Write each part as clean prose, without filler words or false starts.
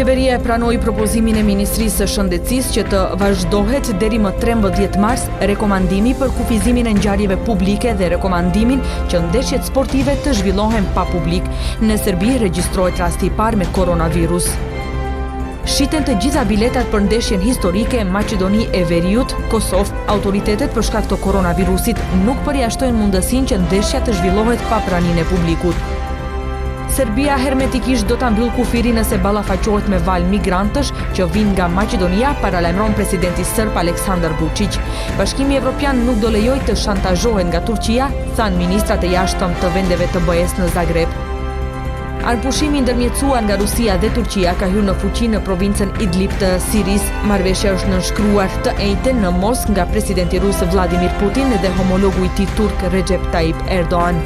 Qeveria e pranoi propozimin e Ministrisë së Shëndetësisë që të vazhdohet deri më 13 mars rekomandimi për kufizimin e ngjarjeve publike dhe rekomandimin që ndeshjet sportive të zhvillohen pa publik. Në Serbi regjistrohet rasti I parë me koronavirus. Shiten të gjitha biletat për ndeshjen historike Maqedoni e Veriut, Kosovë. Autoritetet për shkak të koronavirusit nuk përjashtojnë mundësinë që ndeshja të zhvillohet pa praninë e publikut. Serbia hermetikisht do ta mbyll kufirin nëse ballafaqohet me val migrantësh që vijnë nga Macedonia, paralajmëron presidenti serb Aleksandar Vučić. Bashkimi Evropian nuk do lejojë të shantazhohet nga Turqia, thanë ministrat e jashtëm të vendeve të BE-s në Zagreb. Arpushimi ndërmjetësuar nga Rusia dhe Turqia ka hyrë në fuqi në provincën Idlib të Sirisë. Marrëveshja është nënshkruar të njëjtën në Moskë nga presidenti rus Vladimir Putin dhe homologu I tij turk Recep Tayyip Erdogan.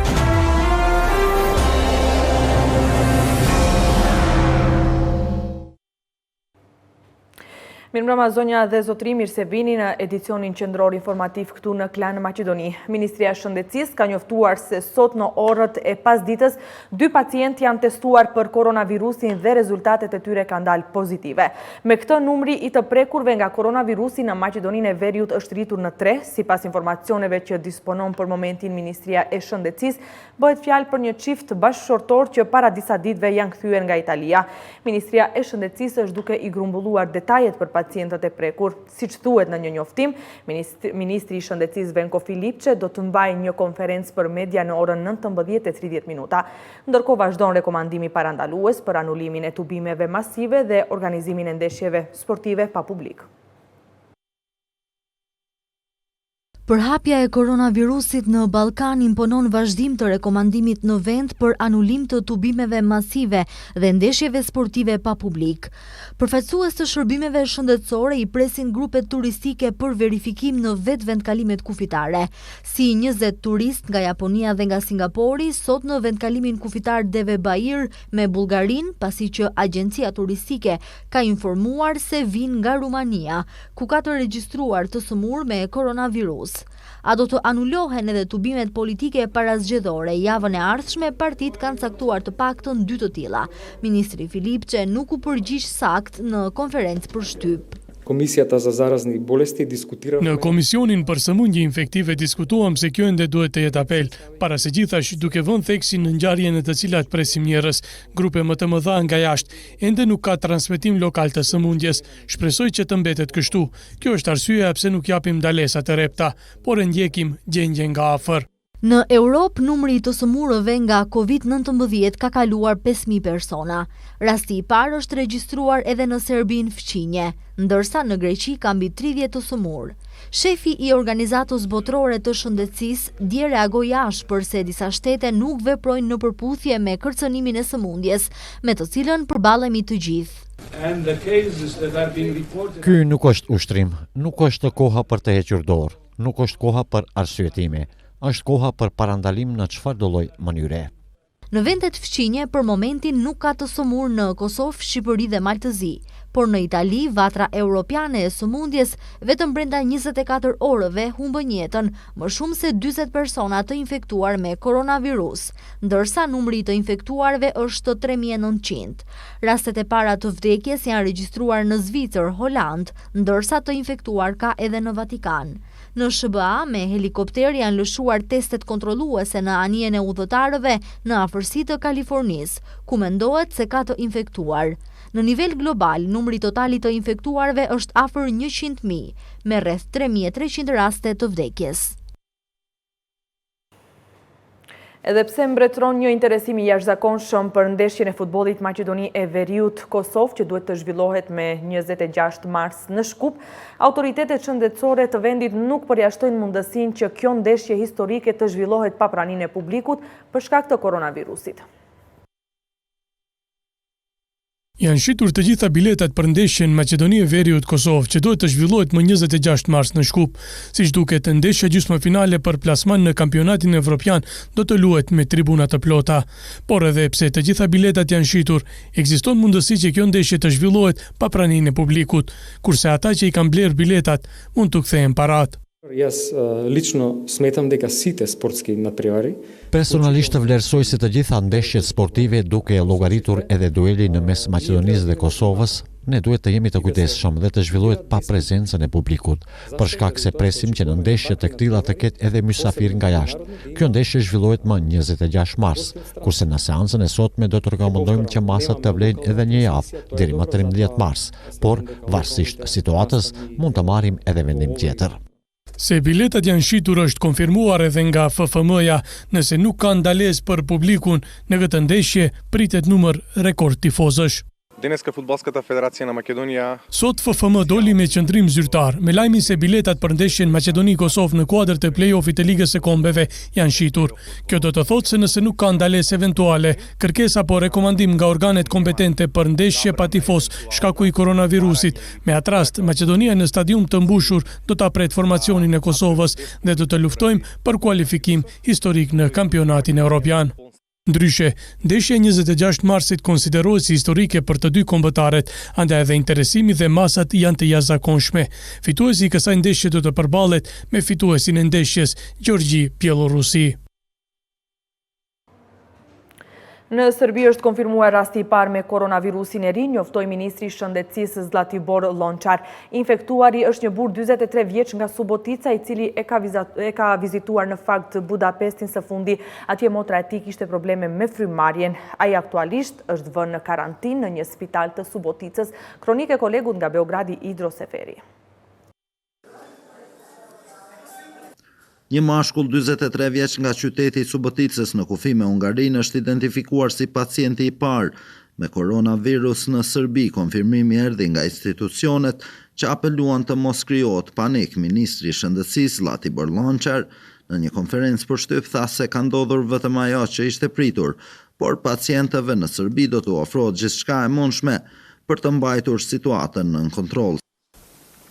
Mirëmbrëma zonja dhe zotëri, mirë se vini në edicionin qendror informativ këtu në Klan Macedoni. Ministria e Shëndetësisë ka njoftuar se sot në orët e pasdites 2 pacientë janë testuar për koronavirusin dhe rezultatet e tyre kanë dalë pozitive. Me këtë numri I të prekurve nga koronavirusi në Maqedoninë e Veriut është rritur në 3, sipas informacioneve që disponon për momentin Ministria e Shëndetësisë, bëhet fjalë për një çift bashkëshortor që para disa ditëve janë kthyer nga Italia. Ministria e Shëndetësisë është duke I grumbulluar detajet për pacientët e prekur. Siç thuhet në një njoftim, Ministri I Shëndetësisë Venko Filipçe do të mbajë një konferencë për media në orën 19:30. Ndërkohë vazhdon rekomandimi parandalues për anulimin e tubimeve masive dhe organizimin e ndeshjeve sportive pa publik. Përhapja e koronavirusit në Ballkan imponon vazhdim të rekomandimit në vend për anulim të tubimeve masive dhe ndeshjeve sportive pa publik. Përfaqësues të shërbimeve shëndetësore I presin grupet turistike për verifikim në vetë vendkalimet kufitare. Si 20 turist nga Japonia dhe nga Singapori sot në vendkalimin kufitar Deve Bair me Bullgarin, pasi që agjencia turistike ka informuar se vijnë nga Rumania, ku ka të regjistruar të sëmurë me koronavirus. A do të anulohen edhe tubimet politike parazgjedhore? Javën e ardhshme partitë kanë caktuar të paktën 2 të tilla. Ministri Filipçe nuk u përgjigj sakt në konferencë për shtyp. Комисията за заразни болести дискутира. Në komisionin për sëmundje infektive diskutuam se kjo ende duhet të jetë apel, para se gjithashtu duke vënë theksin në ngjarje në të cilat presim njerëz, grupe më të mëdha nga jashtë, ende nuk ka transmetim lokal të sëmundjes. Shpresoj që të mbetet kështu. Kjo është arsyeja pse nuk japim ndalesa të repta, por e ndjekim gjendjen nga afër. Në Europë, numri I të sëmurëve nga COVID-19 ka kaluar 5.000 persona. Rasti I parë është regjistruar edhe në Serbinë fqinje, ndërsa në Greqi ka mbi 30 të sëmurë. Shefi I Organizatës Botërore të Shëndetësisë dje reagoi jashtë përse disa shtete nuk veprojnë në përputhje me kërcënimin e sëmundjes, me të cilën përballemi të gjithë. Ky nuk është ushtrim, nuk është koha për të hequr dorë, nuk është koha për arsyetime. Është koha për parandalim në çfarëdo lloj mënyre. Në vendet fqinje për momentin nuk ka të sëmurë në Kosovë, Shqipëri dhe Maltëzi, por në Itali vatra europiane e sëmundjes vetëm brenda 24 orëve humbën jetën më shumë se 40 persona të infektuar me koronavirus, ndërsa numri I të infektuarve është 3900. Rastet e para të vdekjes janë regjistruar në Zvicër, Holand, ndërsa të infektuar ka edhe në Vatikan. Në SBA me helikopter janë lëshuar testet kontrolluese në anijen e udhëtarëve në afërsi të Kalifornisë, ku mendohet se ka të infektuar. Në nivel global, numri total I të infektuarve është afër 100.000, me rreth 3300 raste të vdekjes. Edhe pse mbretëron një interesim I jashtëzakonshëm për ndeshjen e futbollit Maqedoni e Veriut Kosovë që duhet të zhvillohet me 26 mars në Shkup, autoritetet shëndetësore të vendit nuk përjashtojnë mundësinë që kjo ndeshje historike të zhvillohet pa praninë e publikut për shkak të koronavirusit. Janë shitur të gjitha biletat për ndeshjen Maqedoni e Veriut Kosovë që duhet të zhvillohet më 26 mars në Shkup. Siç duket, ndeshja gjysmëfinale për plasman në kampionatin evropian do të luhet me tribuna të plota. Por edhe pse të gjitha biletat janë shitur, ekziston mundësi që kjo ndeshje të zhvillohet pa praninë e publikut, kurse ata që I kanë blerë biletat mund të kthehen parat. Jaz lično smetam дека site sportski natprijari. Personalisht të vlerësoj se të gjitha ndeshjet sportive duke e llogaritur edhe dueli në mes Maqedonisë dhe Kosovës, ne duhet të jemi të kujdesshëm dhe të zhvillohet pa prezencën e publikut, për shkak se presim që në ndeshje të këtilla të ketë edhe mysafir nga jashtë. Kjo ndeshje zhvillohet më 26 mars, kurse në seancën e sotme do të rekomandojmë që masat të vlejnë edhe një javë, deri më 13 mars, por varësisht situatës mund të marrim edhe vendim tjetër. Se biletat janë shitur është konfirmuar edhe nga FFM-ja, nëse nuk ka ndalesë për publikun në këtë ndeshje, pritet numër rekord tifozësh. Денеска Фудбалската федерација на Македонија Sot FFM doli me qëndrim zyrtar, me lajmin se biletat për ndeshjen Maqedoni-Kosovë në kuadër të play-offit të Ligës së Kombeve janë shitur. Kjo do të thotë se nëse nuk ka ndalesë eventuale, kërkesa apo rekomandim nga organet kompetente për ndeshje pa tifoz shkaku i koronavirusit, me atë rast Maqedonia në stadium të mbushur do ta pret formacionin e Kosovës dhe do të luftojmë për kualifikim historik në kampionatin evropian. Ndryshe, ndeshja 26 marsit konsiderohet si historike për të dy kombëtarët, andaj edhe interesimi dhe masat janë të jashtëzakonshme. Fituesi i kësaj ndeshje do të përballet me fituesin e ndeshjes Gjorgji Bielorusi. Në Serbi është konfirmuar rasti i parë me koronavirusin e ri, njoftoi ministri i Shëndetësisë Zlatibor Lonçar. Infektuari është një burr 43 vjeç nga Subotica, i cili e ka vizituar në fakt Budapestin së fundi. Atje motra e tij kishte probleme me frymarrjen. Ai aktualisht është vënë në karantinë në një spital të Suboticës. Kronikë e kolegut nga Beogradi, Idro Seferi. Një mashkull 43 vjeç nga qyteti i Suboticës në kufi me Hungarinë është identifikuar si pacienti i parë me koronavirus në Serbi. Konfirmimi erdhi nga institucionet që apeluan të mos krijohet panik. Ministri i Shëndetësisë Zlatibor Lonçar në një konferencë për shtyp tha se ka ndodhur vetëm ajo që ishte pritur, por pacientëve në Serbi do të ofrohet gjithçka e mundshme për të mbajtur situatën në kontroll.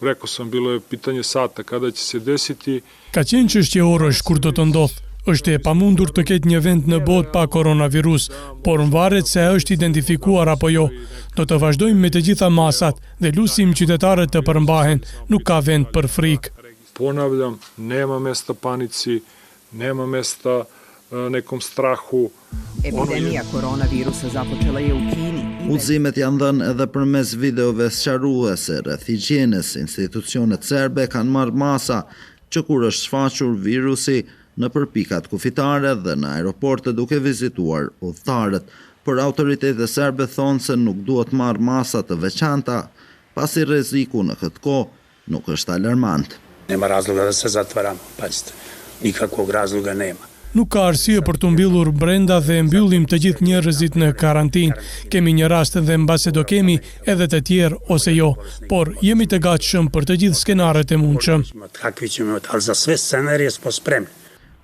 Rekao sam, bilo je pitanje sata kada će se desiti. Ka qenë çështje orësh kur do të ndodh. Është e pamundur të ketë një vend në botë pa koronavirus, por varet se është identifikuar apo jo. Do të vazhdojmë me të gjitha masat dhe lusim qytetarët të përmbahen, nuk ka vend për frikë. Ponavljam, nema mesta panici, nema mesta nekom strahu. Epidemia koronavirusa započela je u Kini. Udhëzimet janë dhënë edhe përmes videove sqaruese rreth higjienës. Institucionet serbe kanë marrë masa që kur është shfaqur virusi në pikat kufitare dhe në aeroporte duke vizituar udhëtarët. Por autoritetet serbe thonë se nuk duhet marrë masa të veçanta, pasi rreziku në këtë kohë nuk është alarmant. Nema razloga da se zatvaramo, pazite, nikakvog razloga nema. Nuk ka arsye për të mbyllur brenda dhe mbyllim të gjithë njerëzit në karantinë. Kemi një rast dhe mbase do kemi edhe të tjerë ose jo, por jemi të gatshëm për të gjithë skenaret e mundshëm.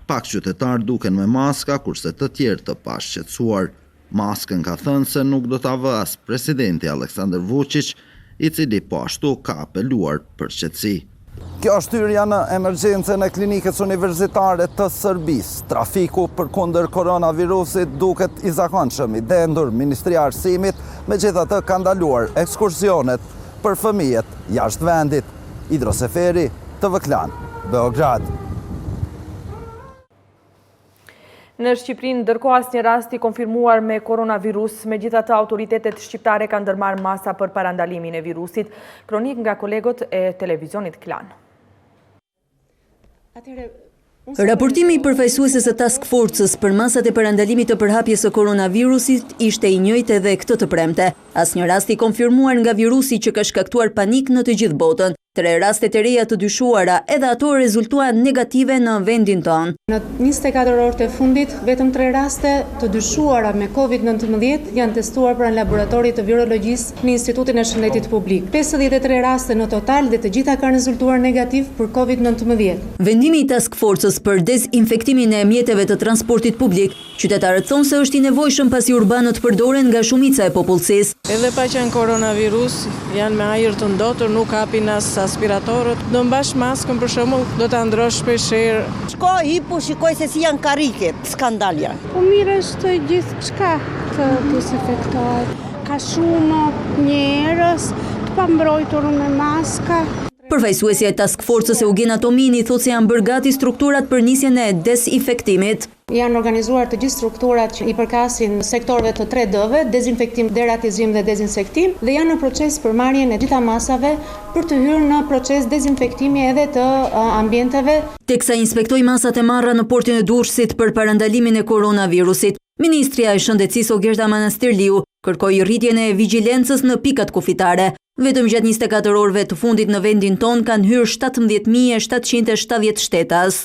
Pak qytetarë duken me maska, kurse të tjerë të pashqetësuar. Maskën ka thënë se nuk do ta vë as presidenti Aleksandar Vučić, i cili po ashtu ka apeluar për qetësi. Kjo është hyrja në emergjencën e klinikës universitare të Serbisë. Trafiku përkundër koronavirusit duket i zakonshëm i dendur. Ministria e Arsimit megjithatë ka ndaluar ekskursionet për fëmijët jashtë vendit. Idro Seferi, TV Klan, Beograd. Në Shqipërinë, ndërkohë asnjë rast i konfirmuar me koronavirus, megjithatë autoritetet shqiptare kanë ndërmarrë masa për parandalimin e virusit. Kronik nga kolegot e televizionit Klan. Raportimi i përfaqësuesës së Task Force-s për masat e parandalimit të përhapjes së koronavirusit ishte i njëjtë edhe këtë të premte. Asnjë rast i konfirmuar nga virusi që ka shkaktuar panik në të gjithë botën. 3 rastet e reja të dyshuara, edhe ato rezultuan negative në vendin tonë. Në 24 orët e fundit, vetëm 3 raste të dyshuara me COVID-19 janë testuar pranë laboratorit të virologjisë në Institutin e Shëndetit Publik. 53 raste në total dhe të gjitha kanë rezultuar negativ për COVID-19. Vendimi i Task Force-s për dezinfektimin e mjeteve të transportit publik, qytetarët thonë se është i nevojshëm pasi urbanët përdoren nga shumica e popullsisë. Edhe pa qenë koronavirus, janë me ajër të ndotur, nuk hapin as aspiratorët. Do mbash maskën për shembull, do ta ndrosh shpeshherë. Shko hipu, shikoj se si janë karike, skandal janë. Po mirë është gjithçka të dezinfektohet. Ka shumë njerëz të pambrojtur me maska. Përfaqësuesja e Task Force-s Eugena Tomini thotë se janë bërë gati strukturat për nisjen e desinfektimit. Janë organizuar të gjithë strukturat që i përkasin sektorëve të 3D-ve, dezinfektim, deratizim dhe dezinsektim, dhe janë në proces për marrjen e gjitha masave për të hyrë në proces dezinfektimi edhe të ambienteve. Teksa inspektoi masat e marra në portin e Durrësit për parandalimin e koronavirusit, Ministria e Shëndetësisë Ogerta Manastirliu kërkoi rritjen e vigjilencës në pikat kufitare. Vetëm gjatë 24 orëve të fundit në vendin ton kanë hyrë 17.770 shtetas.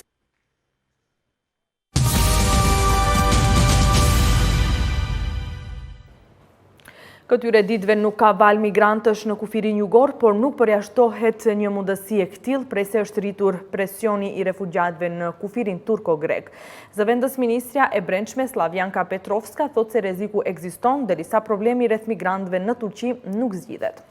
Këtyre ditëve nuk ka val migrantësh në kufirin jugor, por nuk përjashtohet një mundësi e këtill, prese është rritur presioni i refugjatëve në kufirin turko-grek. Zëvendës Ministrja e Brendshme Slavjanka Petrovska thotë se rreziku ekziston derisa problemi rreth migrantëve në Turqi nuk zgjidhet.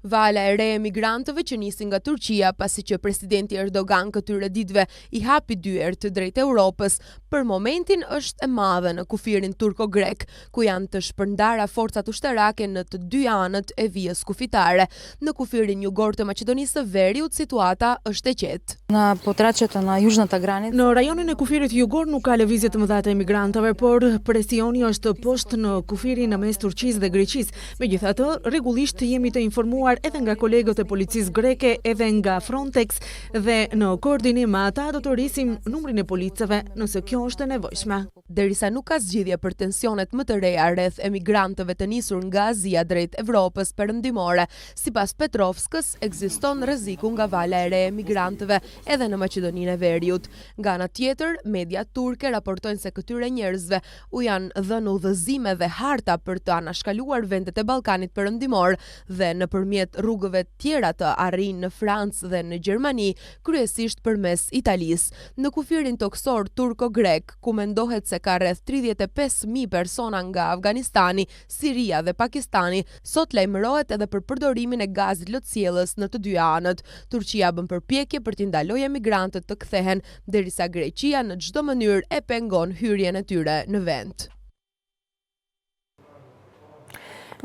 Vala e re e migrantëve që nisin nga Turqia pasi që presidenti Erdogan këtyre ditëve i hapi dyert drejt Europës, për momentin është e madhe në kufirin turko-grek, ku janë të shpërndara forcat ushtarake në të dy anët e vijës kufitare. Në kufirin jugor të Maqedonisë së Veriut situata është e qetë. Në rajonin e kufirit jugor nuk ka lëvizje të mëdha të emigrantëve, por presioni është poshtë në kufirin në mes Turqisë dhe Greqisë. Megjithatë, rregullisht jemi të informuar edhe nga kolegët e policisë greke, edhe nga Frontex, dhe në koordinim me ata do të rrisim numrin e policëve nëse kjo është e nevojshme. Derisa nuk ka zgjidhje për tensionet më të reja rreth emigrantëve të nisur nga Azia drejt Evropës perëndimore, sipas Petrovskës, ekziston rreziku nga vala e re e migrantëve edhe në Maqedoninë e Veriut. Nga ana tjetër, media turke raportojnë se këtyre njerëzve u janë dhënë udhëzime dhe harta për të anashkaluar vendet e Ballkanit perëndimor dhe nëpërmjet rrugëve tjera të arrijnë në Francë dhe në Gjermani, kryesisht përmes Italisë. Në kufirin toksor turko-grek, ku mendohet se ka rreth 35.000 persona nga Afganistani, Siria dhe Pakistani, sot lajmërohet edhe për përdorimin e gazit lotësjellës në të dy anët. Turqia bën përpjekje për t'i ndalojë emigrantët të kthehen, derisa Greqia në çdo mënyrë e pengon hyrjen e tyre në vend.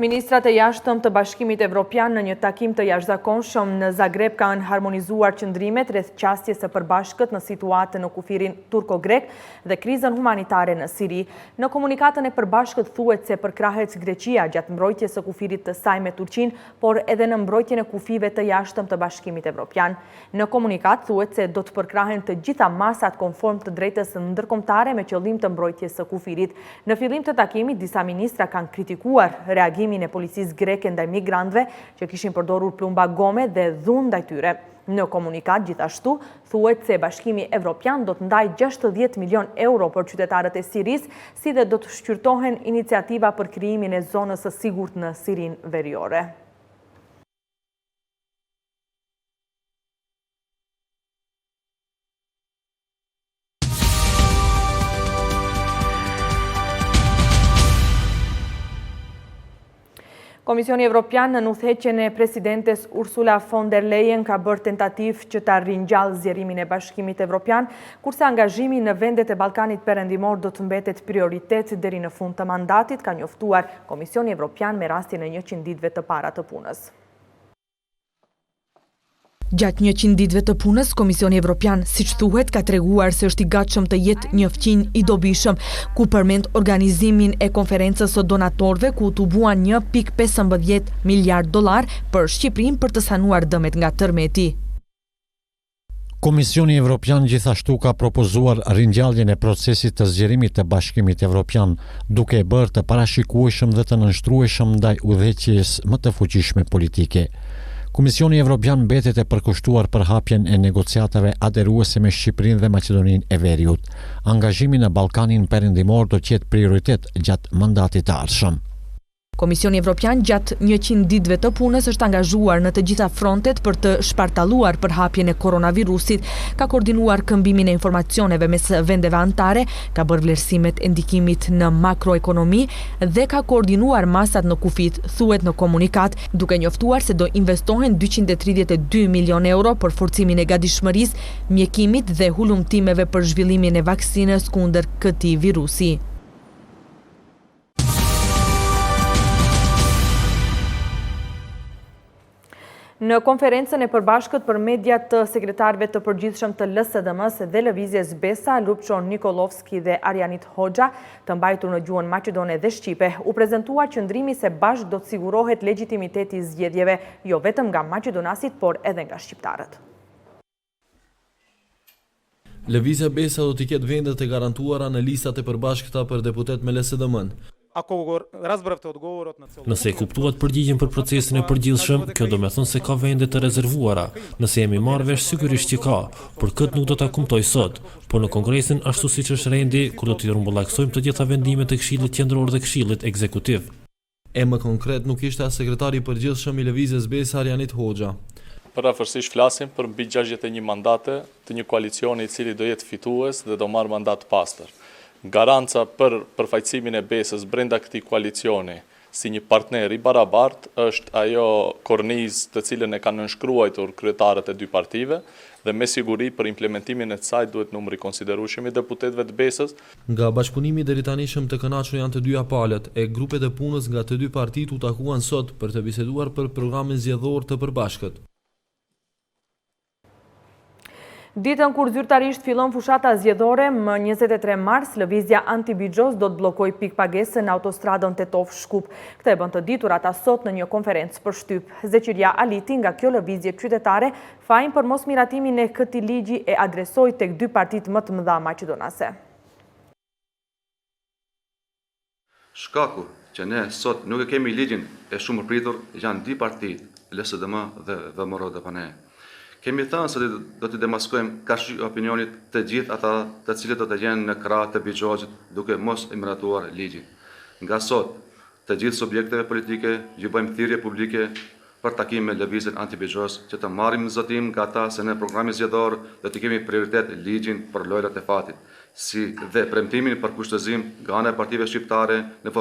Ministrat e jashtëm të Bashkimit Evropian në një takim të jashtëzakonshëm në Zagreb kanë harmonizuar qëndrimet rreth qasjes së përbashkët në situatën në kufirin turko-grek dhe krizën humanitare në Siri. Në komunikatën e përbashkët thuhet se përkrahet Greqia gjatë mbrojtjes së kufirit të saj me Turqinë, por edhe në mbrojtjen e kufive të jashtëm të Bashkimit Evropian. Në komunikat thuhet se do të përkrahen të gjitha masat konform të drejtës ndërkombëtare me qëllim të mbrojtjes së kufirit. Në fillim të takimit, disa ministra kanë kritikuar reagimin e policisë greke ndaj migrantëve që kishin përdorur plumba gome dhe dhunë ndaj tyre. Në komunikat gjithashtu thuhet se Bashkimi Evropian do të ndajë 60 milion euro për qytetarët e Sirisë, si dhe do të shqyrtohen iniciativa për krijimin e zonës së sigurt në Sirinë Veriore. Komisioni Evropian në udhëheqjen e presidentes Ursula von der Leyen ka bërë tentativë që ta ringjallë zgjerimin e Bashkimit Evropian, kurse angazhimi në vendet e Ballkanit Perëndimor do të mbetet prioritet deri në fund të mandatit, ka njoftuar Komisioni Evropian me rastin e 100 ditëve të para të punës. Gjatë 100 ditëve të punës, Komisioni Evropian, siç thuhet, ka treguar se është i gatshëm të jetë një fqinj i dobishëm, ku përmend organizimin e konferencës së donatorëve, ku u buan 1.15 miliard dollar për Shqipërinë për të sanuar dëmet nga tërmeti. Komisioni Evropian gjithashtu ka propozuar ringjalljen e procesit të zgjerimit të Bashkimit Evropian, duke e bërë të parashikueshëm dhe të nënshtrueshëm ndaj udhëheqjes më të fuqishme politike. Komisioni Evropian mbetet e përkushtuar për hapjen e negociatave aderuese me Shqipërinë dhe Maqedoninë e Veriut. Angazhimi në Ballkanin Perëndimor do të jetë prioritet gjatë mandatit të ardhshëm. Komisioni Evropian gjatë 100 ditëve të punës është angazhuar në të gjitha frontet për të shpartalluar përhapjen e koronavirusit, ka koordinuar këmbimin e informacioneve mes vendeve anëtare, ka bërë vlerësimet e ndikimit në makroekonomi dhe ka koordinuar masat në kufit, thuhet në komunikat, duke njoftuar se do investohen 232 milion euro për forcimin e gatishmërisë, mjekimit dhe hulumtimeve për zhvillimin e vaksinës kundër këtij virusi. Në konferencën e përbashkët për mediat të sekretarëve të përgjithshëm të LSDM-s dhe lëvizjes Besa, Lupço Nikolovski dhe Arjanit Hoxha, të mbajtur në gjuhën maqedone dhe shqipe, u prezantua qëndrimi se bashkë do të sigurohet legitimiteti i zgjedhjeve, jo vetëm nga maqedonasit, por edhe nga shqiptarët. Lëvizja Besa do t'i ketë vendet e garantuara në listat e përbashkëta për deputet me LSDM-n. Nëse e kuptuat përgjigjen për procesin e përgjithshëm, kjo do me thënë se ka vende të rezervuara. Nëse jemi marrë vesh, sigurisht që ka, por këtë nuk do ta kumtoj sot. Por në kongresin ashtu siç është rendi, kur do t'i rumbullaksojmë të gjitha vendimet e Këshillit Qendror dhe Këshillit Ekzekutiv. E më konkret nuk ishte as sekretari i përgjithshëm i lëvizjes Besa Arjanit Hoxha. Përafërsisht flasim për mbi 61 mandate të një koalicioni i cili do jetë fitues dhe do marrë mandat pastër. Garanca për përfaqësimin e Besës brenda këtij koalicioni si një partner i barabartë është ajo kornizë të cilën e kanë nënshkruar kryetarët e dy partive dhe me siguri për implementimin e saj duhet numri konsiderueshëm i deputetëve të Besës. Nga bashkëpunimi deri tani të kënaqur janë të dyja palët e grupet e punës nga të dy partitë u takuan sot për të biseduar për programin zgjedhor të përbashkët. Ditën kur zyrtarisht fillon fushata zgjedhore, më 23 mars, lëvizja anti-bixhos do të bllokojë pikpagesën në autostradën Tetov-Shkup. Këtë e bën të ditur ata sot në një konferencë për shtyp. Zeqiria Aliti nga kjo lëvizje qytetare fajin për mos miratimin e këtij ligji e adresoi tek dy partitë më të mëdha maqedonase. Shkaku që ne sot nuk e kemi ligjin e shumë pritur janë dy partitë, LSDM dhe VMRO-DPN. Kemi thënë se do të demaskojmë karshi opinionit të gjithë ata të cilët do të jenë në krah të bixhoxhit duke mos e miratuar ligjin. Nga sot, të gjithë subjekteve politike ju bëjmë thirrje publike për takim me lëvizjen anti-bixhos që të marrim në zotim nga ata se në programin zgjedhor do të kemi prioritet ligjin për lojrat e fatit, si dhe premtimin për kushtëzim nga ana e partive shqiptare në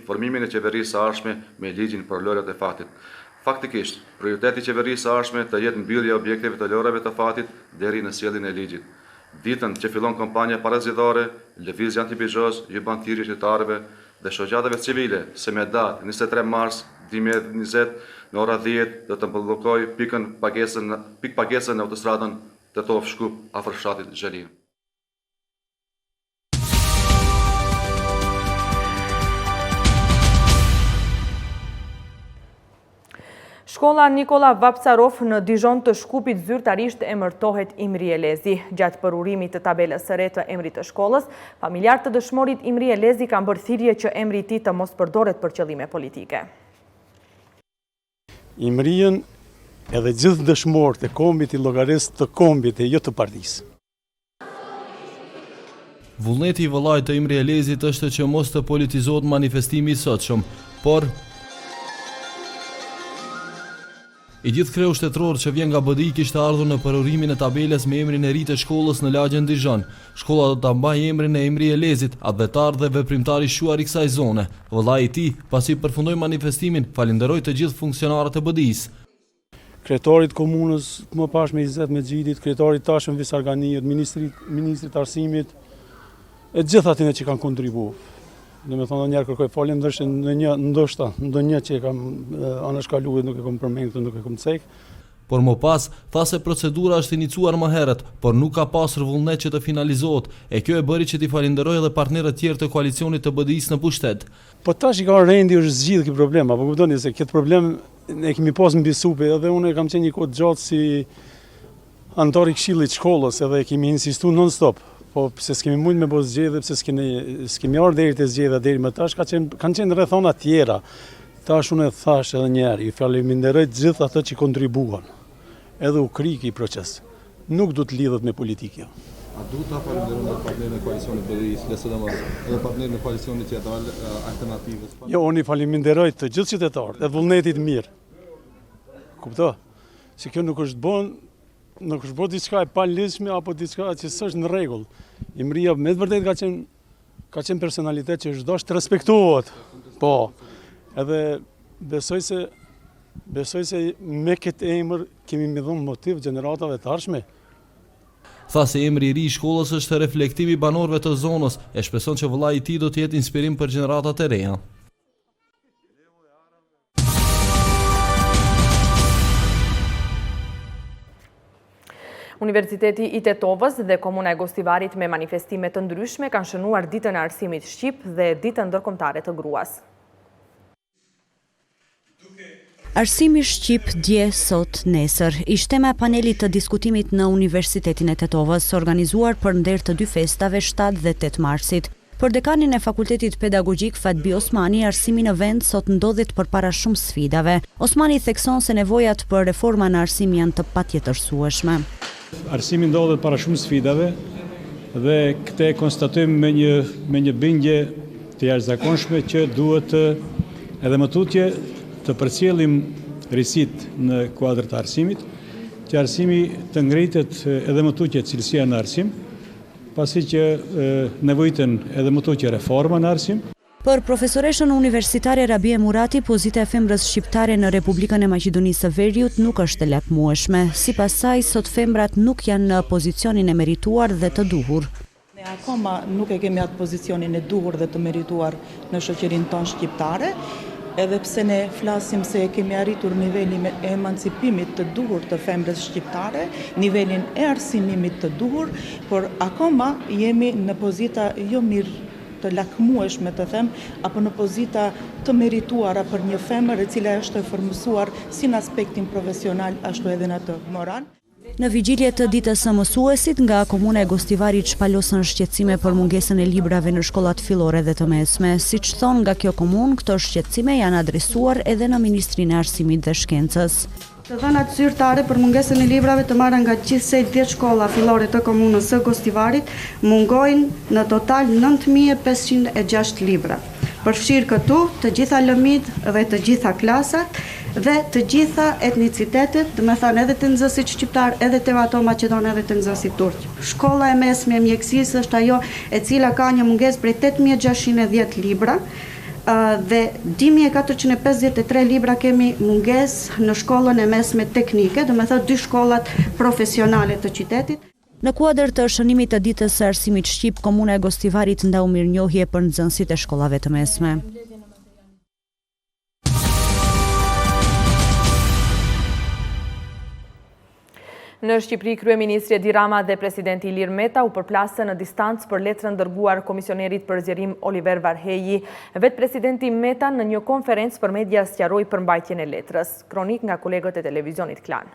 formimin e qeverisë së ardhshme me ligjin për lojrat e fatit. Faktikisht, prioriteti i qeverisë së ardhshme të jetë mbyllja e objekteve të lojrave të fatit deri në sjelljen e ligjit. Ditën që fillon kampanja parazgjedhore, lëvizja anti-bixhos ju bën thirrje qytetarëve dhe shoqatave civile se me datë 23 mars 2020 në ora 10 do të bllokojë pikpagesën në autostradën Tetov-Shkup afër fshatit Xhelin. Shkolla Nikola Vapcarov në Dijon të Shkupit zyrtarisht emërtohet Imri Elezi. Gjatë përurimit të tabelës së re të emrit të shkollës, familjarët të dëshmorit Imri Elezi kanë bërë thirrje që emri i tij të mos përdoret për qëllime politike. Imriën edhe gjithë dëshmorët e kombit i llogarisë të kombit e jo të partisë. Vullneti i vëllait të Imri Elezit është që mos të politizohet manifestimi i sotshëm, por i gjithë kreu shtetror që vjen nga BDI kishte ardhur në përurimin e tabelës me emrin e ri të shkollës në lagjen Dijon. Shkolla do ta mbajë emrin e Imri Elezit, atletar dhe veprimtar i shuar i kësaj zone. Vëllai i tij, pasi përfundoi manifestimin, falenderoi të gjithë funksionarët e BDI-s. Kryetarit komunës më pashme Izet Mexhidit, kryetarit tashëm Visarganiut, ministrit arsimit, e gjithë atyre që kanë kontribuar. Dhe me thonë njerë kërkoj falem, ndoshta ndonjë që e kam anashkaluar nuk e kam përmendur, nuk e kam cek. Por më pas, tha se procedura është iniciuar më herët, por nuk ka pasur vullnet që të finalizohet, e kjo e bëri që t'i falenderoj edhe partnerët tjerë të koalicionit të BDI-s në pushtet. Po tash i ka rendi është zgjidhur ky problem, apo kuptoni se këtë problem e kemi pas mbi supe, edhe unë kam qenë një kohë gjatë si antar i këshillit shkollës, edhe kemi insistuar non-stop. Po pse s'kemi mund me bëj zgjedhje, pse s'kemi ardhur deri te zgjedhja deri më tash, kanë qenë rrethona tjera. Tash unë e thash edhe një herë, ju falenderoj të gjithë ata që kontribuan. Edhe u kriki i proces. Nuk do të lidhet me politikë. A duhet ta falenderojmë partnerën e koalicionit BDI-s, LSDM, edhe partnerën e koalicionit qytetar alternativës? Jo, unë i falenderoj të gjithë qytetarët, edhe vullnetit mirë. Kupto? Se kjo nuk është bërë diçka e paligjshme apo diçka që s'është në rregull. Imria me të vërtetë ka qenë personalitet që çdo të respektohet. Po. Edhe besoj se me këtë emër kemi më dhënë motiv gjeneratave të ardhshme. Tha se emri i ri i shkollës është reflektim i banorëve të zonës, e shpreson që vëllai i tij do të jetë inspirim për gjeneratat e reja. Universiteti i Tetovës dhe Komuna e Gostivarit me manifestime të ndryshme kanë shënuar ditën e arsimit shqip dhe ditën ndërkombëtare të gruas. Arsimi shqip dje, sot, nesër, ishte tema e panelit të diskutimit në Universitetin e Tetovës, organizuar për nder të dy festave 7 dhe 8 marsit. Për dekanin e Fakultetit Pedagogjik Fatbi Osmani, arsimi në vend sot ndodhet përpara shumë sfidave. Osmani thekson se nevojat për reforma në arsim janë të patjetërsueshme. Arsimi ndodhet para shumë sfidave dhe këte konstatojmë me një bindje të jashtëzakonshme që duhet edhe më tutje të përcjellim risit në kuadër të arsimit, që arsimi të ngritet edhe më tutje cilësia në arsim, pasi që nevojiten edhe më tutje reforma në arsim. Për profesoreshën universitare Rabie Murati, pozita e femrës shqiptare në Republikën e Maqedonisë së Veriut nuk është e lakmueshme. Sipas saj, sot femrat nuk janë në pozicionin e merituar dhe të duhur. Ne akoma nuk e kemi atë pozicionin e duhur dhe të merituar në shoqërinë tonë shqiptare, edhe pse ne flasim se kemi arritur nivelin e emancipimit të duhur të femrës shqiptare, nivelin e arsimimit të duhur, por akoma jemi në pozita jo mirë të lakmueshme të them, apo në pozita të merituara për një femër e cila është e formësuar si në aspektin profesional, ashtu edhe në atë moral. Në vigjilje të ditës së mësuesit, nga Komuna e Gostivarit shpalosën shqetësime për mungesën e librave në shkollat fillore dhe të mesme. Siç thon nga kjo komunë, këto shqetësime janë adresuar edhe në Ministrinë e Arsimit dhe Shkencës. Të dhënat zyrtare për mungesën e librave të marra nga gjithsej 10 shkolla fillore të komunës së Gostivarit mungojnë në total 9506 libra. Përfshirë këtu të gjitha lëmit dhe të gjitha klasat dhe të gjitha etnicitetet, dhe me thënë edhe të nxënësit shqiptar, edhe të ato Macedon, edhe të nxënësit turq. Shkolla e mesme e mjekësisë është ajo e cila ka një mungesë prej 8610 libra, dhe 2453 libra kemi mungesë në shkollën e mesme teknike, dhe me thënë 2 shkollat profesionale të qytetit. Në kuadër të shënimit të ditës së arsimit shqip, Komuna e Gostivarit ndau mirënjohje për nxënësit e shkollave të mesme. Në Shqipëri, kryeministri Edi Rama dhe presidenti Ilir Meta u përplasën në distancë për letrën dërguar komisionerit për zgjerim Oliver Varheji. Vetë presidenti Meta në një konferencë për media sqaroi përmbajtjen e letrës. Kronik nga kolegët e televizionit Klan.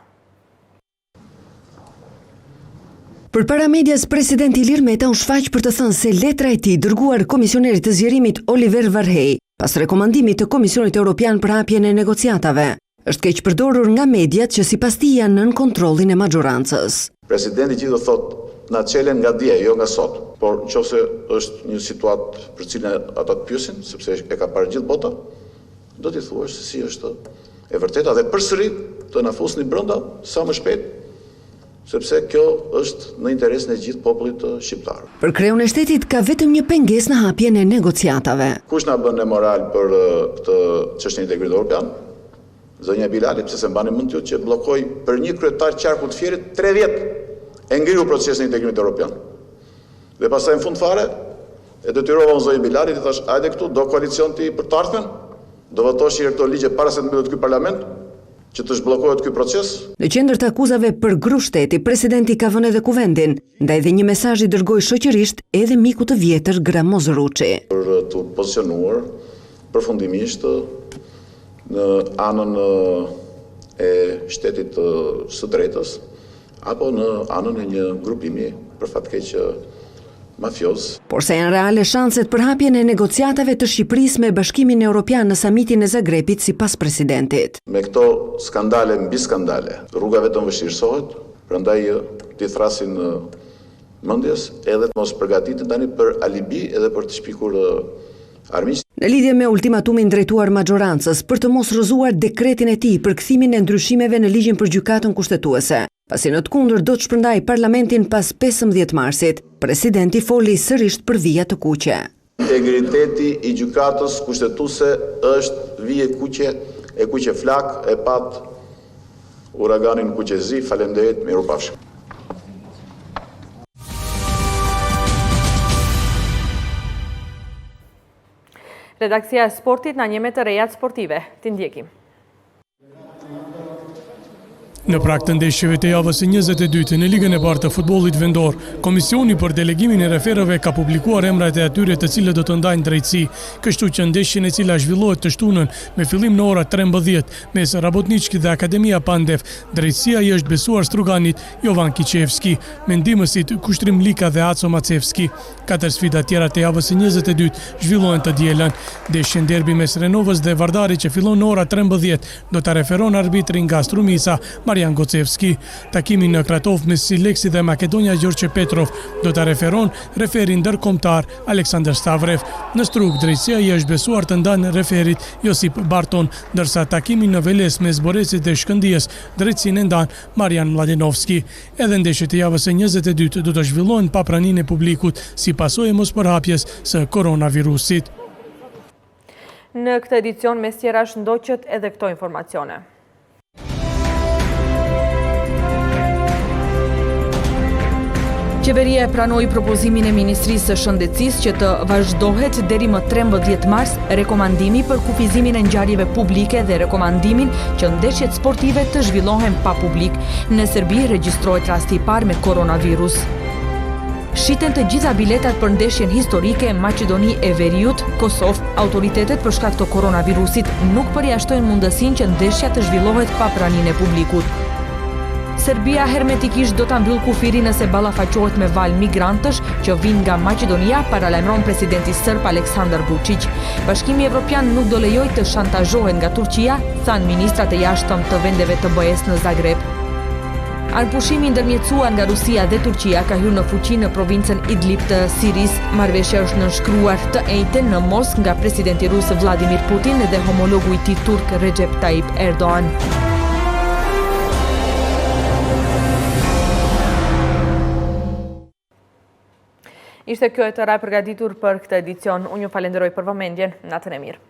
Përpara medias, presidenti Ilir Meta u shfaq për të thënë se letra e tij dërguar komisionerit të zgjerimit Oliver Varheji, pas rekomandimit të Komisionit Evropian për hapjen e negociatave, është keq përdorur nga mediat që sipas tij janë nën kontrollin e majorancës. Presidenti gjithë do thotë na çelen nga dje, jo nga sot, por nëse është një situatë për cilën ata të pyesin, sepse e ka parë gjithë bota, do t'i thuash se si është e vërteta dhe përsëri të na fusni brenda sa më shpejt, sepse kjo është në interesin e gjithë popullit shqiptar. Për kreun e shtetit ka vetëm një pengesë në hapjen e negociatave. Kush na bën moral për këtë çështje integrimit evropian? Zonja Bilali, pse se mbani mend ju që bllokoi për një kryetar qarku të Fierit 3 vjet e ngriu procesin e integrimit evropian. Dhe pastaj në fund fare e detyrova zonjën Bilali dhe thash, hajde këtu do koalicion ti për të ardhmen, do votosh këto ligje para se të mbyllet ky parlament, që të zhbllokohet ky proces. Në qendër të akuzave për grushteti, presidenti ka vënë edhe kuvendin, ndaj dhe një mesazh i dërgoi shoqërisht edhe miku të vjetër Gramoz Ruçi. Për të pozicionuar përfundimisht në anën e shtetit së drejtës, apo në anën e një grupimi për fatkeq mafioz. Por se janë reale shanset për hapjen e negociatave të Shqipërisë me Bashkimin Evropian në samitin e Zagrebit sipas presidentit. Me këto skandale mbi skandale, rruga vetëm vështirësohet, prandaj t'i thrasin mendjes edhe të mos përgatiten tani për alibi edhe për të shpikur armiq. Në lidhje me ultimatumin drejtuar majorancës për të mos rrëzuar dekretin e tij për kthimin e ndryshimeve në ligjin për gjykatën kushtetuese, pasi në të kundër do të shpërndajë parlamentin pas 15 marsit, presidenti foli sërish për vija të kuqe. Integriteti i gjykatës kushtetuese është vije kuqe, e kuqe flak, e pat uraganin kuqezi. Faleminderit, mirupafshim. Redaksia e sportit na njeh me të rejat sportive. Ti ndjekim. Në prag të ndeshjeve të javës së 22 në Ligën e Parë të Futbollit Vendor, Komisioni për Delegimin e Referëve ka publikuar emrat e atyre të cilët do të ndajnë drejtësi, kështu që ndeshjen e cila zhvillohet të shtunën me fillim në ora 13 mes Rabotnički dhe Akademia Pandev, drejtësia i është besuar Struganit Jovan Kiqevski, me ndihmësit Kushtrim Lika dhe Aco Macevski. 4 sfida tjera të javës së 22 zhvillohen të dielën. Ndeshjen derbi mes Renovës dhe Vardarit që fillon në ora 13 do ta referon arbitri nga Strumica Marian Gocevski. Takimi në Kratov me Sileksi dhe Macedonia Gjorgje Petrov do ta referon referi ndërkombëtar Aleksandar Stavrev. Në Strug, drejtësia i është besuar të ndanë referit Josip Barton, ndërsa takimi në Veles me Zborecit dhe Shkëndijës drejtësinë e ndan Marian Mladenovski. Edhe ndeshjet e javës së 22 do të zhvillohen pa praninë e publikut si pasojë e mospërhapjes së koronavirusit. Në këtë edicion mes tjerash ndoqët edhe këto informacione. Qeveria e pranoi propozimin e Ministrisë së Shëndetësisë që të vazhdohet deri më 13 mars rekomandimi për kufizimin e ngjarjeve publike dhe rekomandimin që ndeshjet sportive të zhvillohen pa publik. Në Serbi regjistrohet rasti i parë me koronavirus. Shiten të gjitha biletat për ndeshjen historike Macedoni e Veriut, Kosovë. Autoritetet për shkak të koronavirusit nuk përjashtojnë mundësinë që ndeshja të zhvillohet pa praninë e publikut. Serbia hermetikisht do ta mbyll kufirin nëse ballafaqohet me val migrantësh që vijnë nga Macedonia, paralajmëron presidenti serb Aleksandar Vučić. Bashkimi Evropian nuk do lejojë të shantazhohet nga Turqia, thanë ministrat e jashtëm të vendeve të BE-s në Zagreb. Arpushimi ndërmjetësuar nga Rusia dhe Turqia ka hyrë në fuqi në provincën Idlib të Sirisë. Marrëveshja është nënshkruar të njëjtën në Moskë nga presidenti rus Vladimir Putin dhe homologu i tij turk Recep Tayyip Erdogan. Ishte kjo e tëra përgatitur për këtë edicion. Unë ju falenderoj për vëmendjen. Natën e mirë.